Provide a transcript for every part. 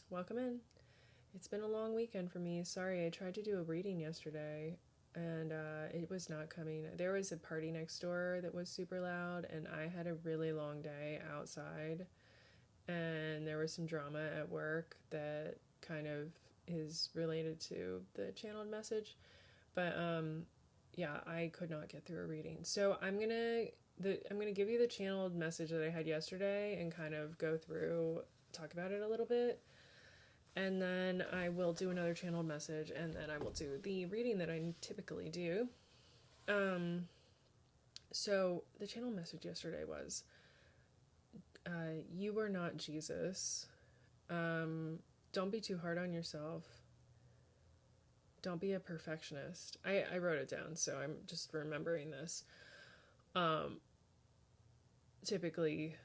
Welcome in. It's been a long weekend for me. Sorry, I tried to do a reading yesterday and it was not coming. There was a party next door that was super loud, and I had a really long day outside, and there was some drama at work that kind of is related to the channeled message. But yeah, I could not get through a reading. So I'm gonna give you the channeled message that I had yesterday and kind of go through, talk about it a little bit, and then I will do another channeled message, and then I will do the reading that I typically do. Um, so the channel message yesterday was, "You are not Jesus. Don't be too hard on yourself. Don't be a perfectionist." I wrote it down, so I'm just remembering this. Um, Typically,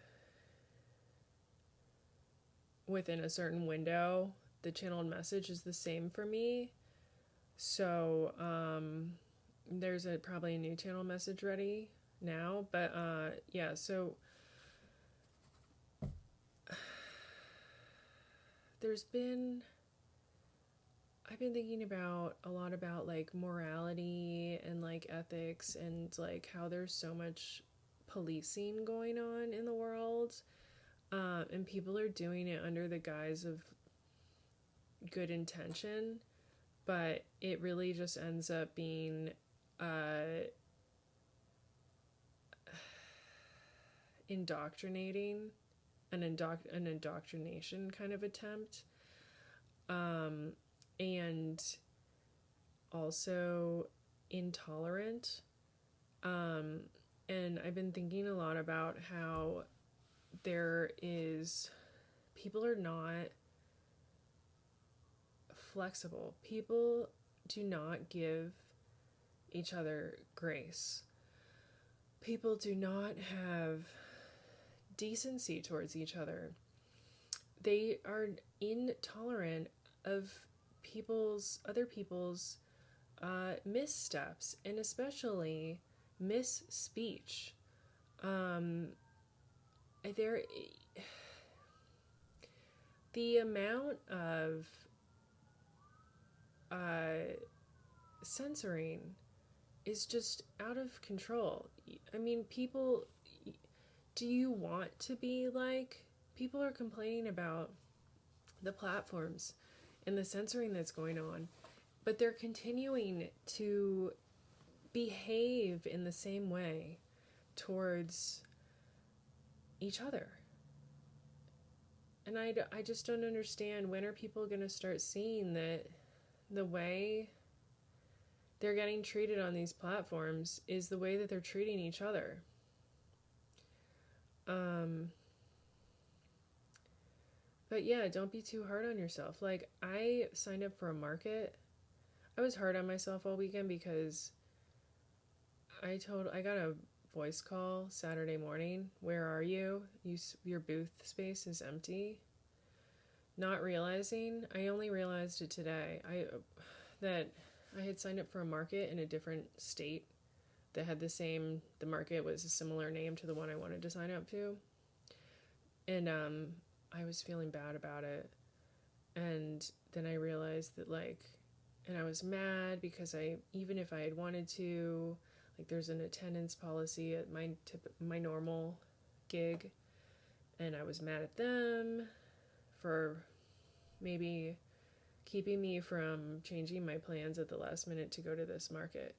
within a certain window, the channeled message is the same for me. So, there's probably a new channel message ready now, but yeah, so there's been I've been thinking about a lot about like morality and like ethics and like how there's so much policing going on in the world, and people are doing it under the guise of good intention, but it really just ends up being uh, indoctrinating, an indoctrination kind of attempt, um, and also intolerant. Um, and I've been thinking a lot about how there is people are not flexible. People do not give each other grace. People do not have decency towards each other. They are intolerant of other people's missteps, and especially misspeech. Um, there, the amount of uh, censoring is just out of control. I mean, people, do you want to be like, people are complaining about the platforms and the censoring that's going on, but they're continuing to behave in the same way towards each other. And I just don't understand, when are people going to start seeing that the way they're getting treated on these platforms is the way that they're treating each other. But yeah, don't be too hard on yourself. Like, I signed up for a market. I was hard on myself all weekend because I got a voice call Saturday morning. "Where are you? Your booth space is empty." Not realizing, I only realized it today. That I had signed up for a market in a different state that had the market was a similar name to the one I wanted to sign up to. And I was feeling bad about it. And then I realized that, like, and I was mad because even if I had wanted to, like, there's an attendance policy at my normal gig, and I was mad at them for maybe keeping me from changing my plans at the last minute to go to this market.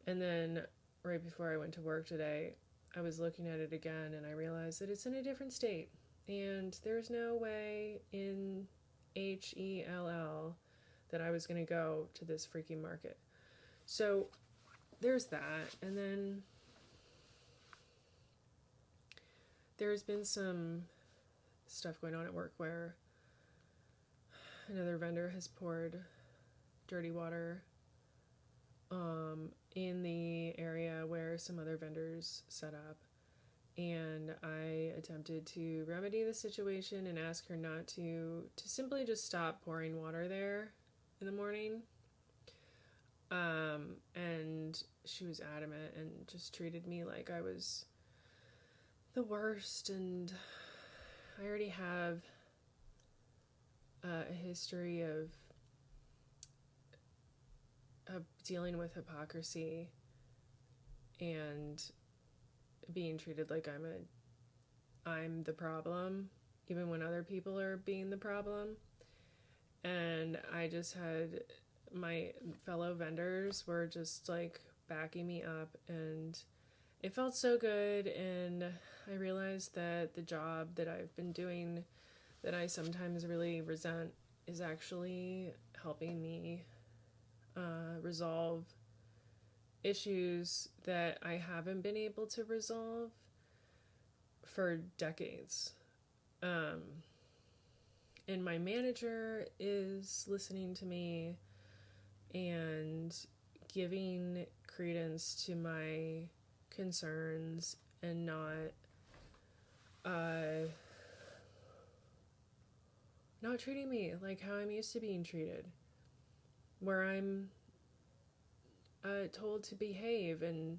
And then right before I went to work today, I was looking at it again, and I realized that it's in a different state, and there's no way in HELL that I was going to go to this freaking market. So there's that. And then there's been some stuff going on at work where another vendor has poured dirty water in the area where some other vendors set up. And I attempted to remedy the situation and ask her not to simply just stop pouring water there in the morning. And she was adamant and just treated me like I was the worst. And I already have a history of dealing with hypocrisy and being treated like I'm the problem, even when other people are being the problem. And I just had my fellow vendors were just like backing me up, and it felt so good. And I realized that the job that I've been doing that I sometimes really resent is actually helping me resolve issues that I haven't been able to resolve for decades. And my manager is listening to me and giving credence to my concerns and not treating me like how I'm used to being treated, where I'm told to behave and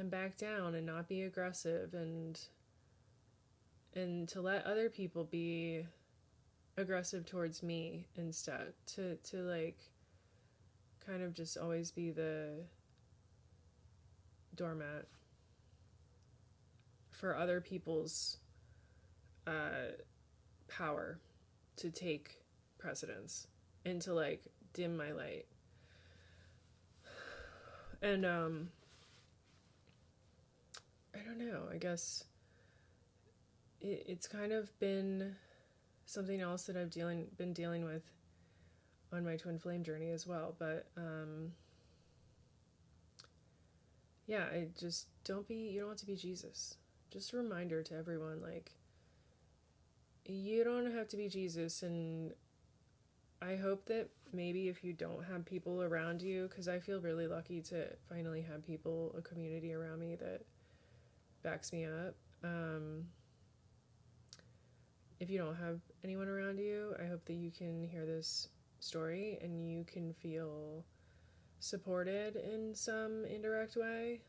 back down and not be aggressive and to let other people be aggressive towards me instead, to like kind of just always be the doormat for other people's power to take precedence and to like dim my light. And I don't know, I guess it's kind of been something else that I've been dealing with on my twin flame journey as well. But yeah, I just you don't have to be Jesus. Just a reminder to everyone, like, you don't have to be Jesus. And I hope that maybe if you don't have people around you, because I feel really lucky to finally have people, a community around me that backs me up. If you don't have anyone around you, I hope that you can hear this story and you can feel supported in some indirect way.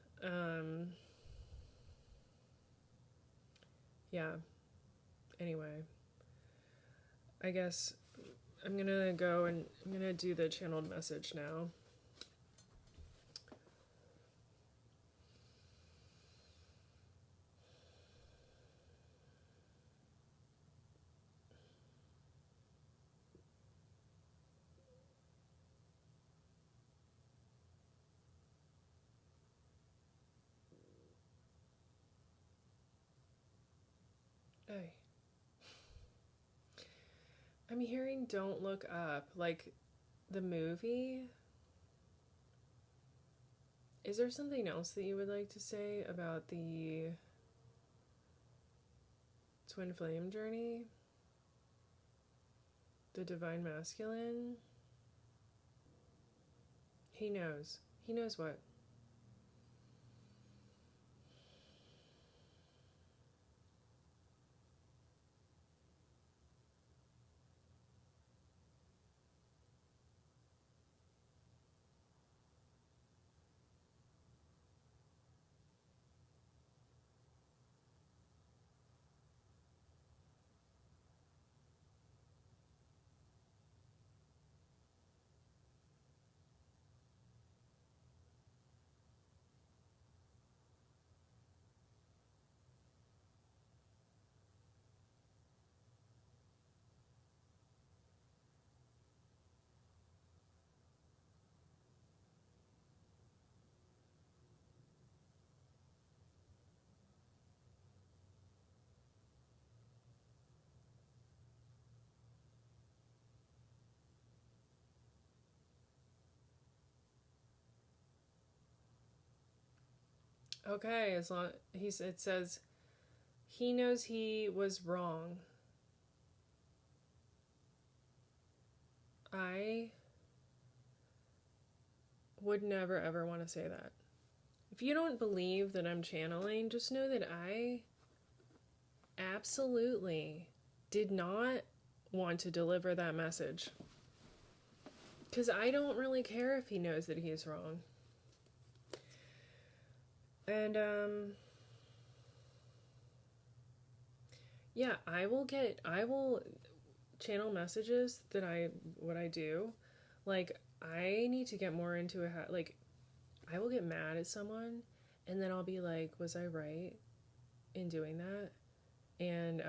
Yeah. Anyway, I guess I'm gonna go and I'm gonna do the channeled message now. Hey. I'm hearing Don't Look Up, like the movie. Is there something else that you would like to say about the twin flame journey? The divine masculine? He knows. He knows what? Okay, as long it says he knows he was wrong. I would never ever want to say that. If you don't believe that I'm channeling, just know that I absolutely did not want to deliver that message. Because I don't really care if he knows that he's wrong. And, yeah, channel messages that what I do, like, I need to get more into like, I will get mad at someone and then I'll be like, was I right in doing that? And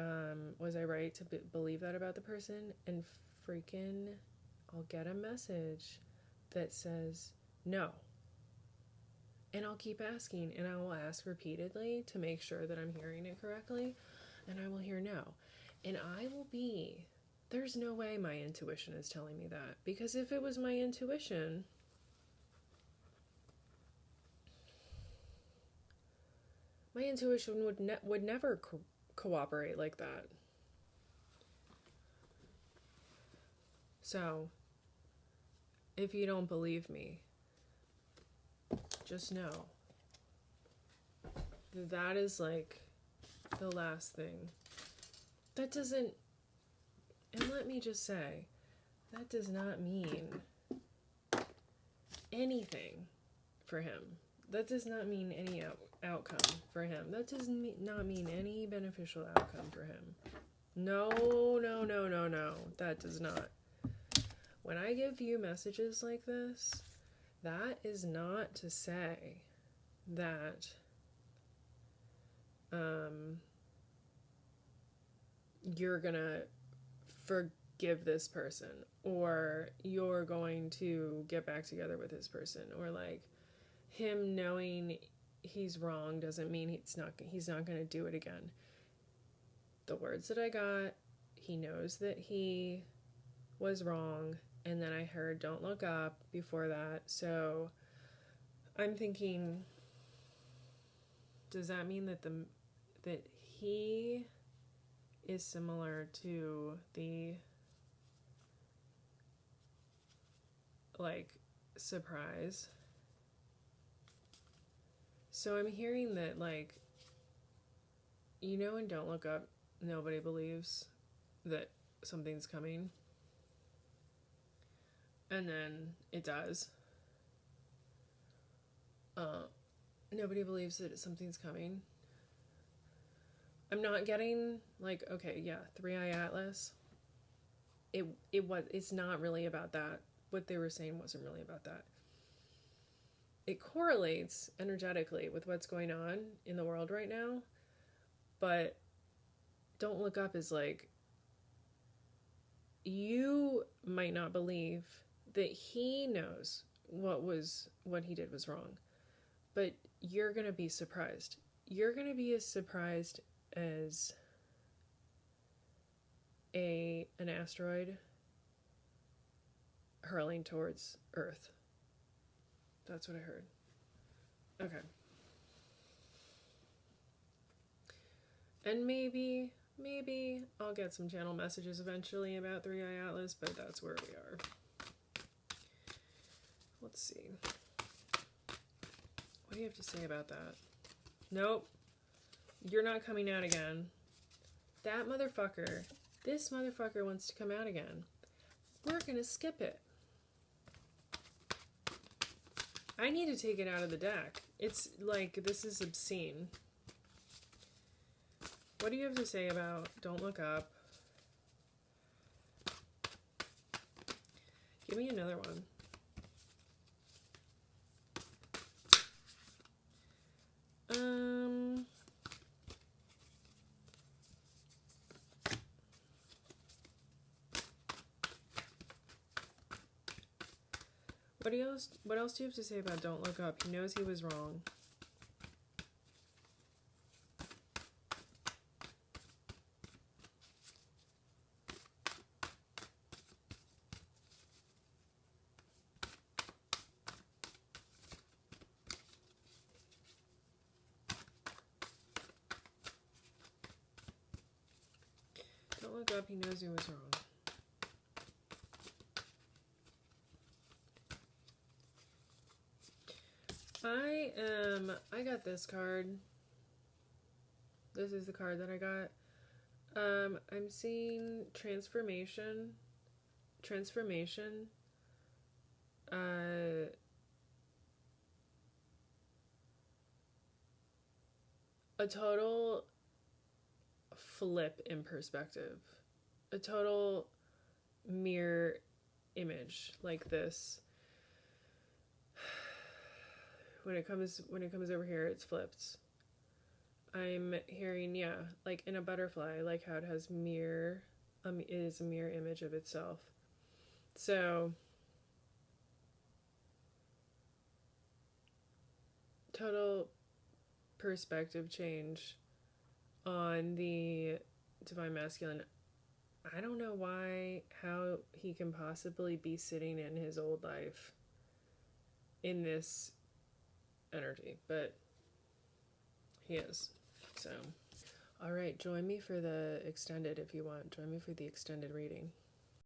was I right to believe that about the person? And freaking, I'll get a message that says no. And I'll keep asking, and I will ask repeatedly to make sure that I'm hearing it correctly, and I will hear no. And there's no way my intuition is telling me that. Because if it was my intuition, would never cooperate like that. So, if you don't believe me, just know that is like the last thing. That doesn't, and let me just say, that does not mean anything for him. That does not mean any outcome for him. That does not mean any beneficial outcome for him. No, no, no, no, no. That does not. When I give you messages like this, that is not to say that you're gonna forgive this person, or you're going to get back together with this person, or like, him knowing he's wrong doesn't mean he's not going to do it again. The words that I got, he knows that he was wrong, and then I heard don't look up before that. So I'm thinking, does that mean that he is similar to the like surprise? So I'm hearing that, like, and don't look up, nobody believes that something's coming. And then it does. Nobody believes that something's coming. I'm not getting, like, okay, yeah, 3-Eye Atlas. It's not really about that. What they were saying wasn't really about that. It correlates energetically with what's going on in the world right now, but don't look up is like, you might not believe that he knows what he did was wrong, but you're going to be surprised. You're going to be as surprised as an asteroid hurling towards Earth. That's what I heard. Okay. And maybe I'll get some channel messages eventually about 3-Eye Atlas, but that's where we are. Let's see. What do you have to say about that? Nope. You're not coming out again. This motherfucker wants to come out again. We're gonna skip it. I need to take it out of the deck. It's like, this is obscene. What do you have to say about don't look up? Give me another one. What else do you have to say about don't look up? He knows he was wrong. Don't look up, he knows he was wrong. I got this card. This is the card that I got. I'm seeing transformation. A total flip in perspective. A total mirror image like this. When it comes over here, it's flipped. I'm hearing, yeah, like in a butterfly, like how it has mirror, it is a mirror image of itself. So total perspective change on the divine masculine. I don't know how he can possibly be sitting in his old life in this energy, but he is. So, all right, join me for the extended if you want. Join me for the extended reading.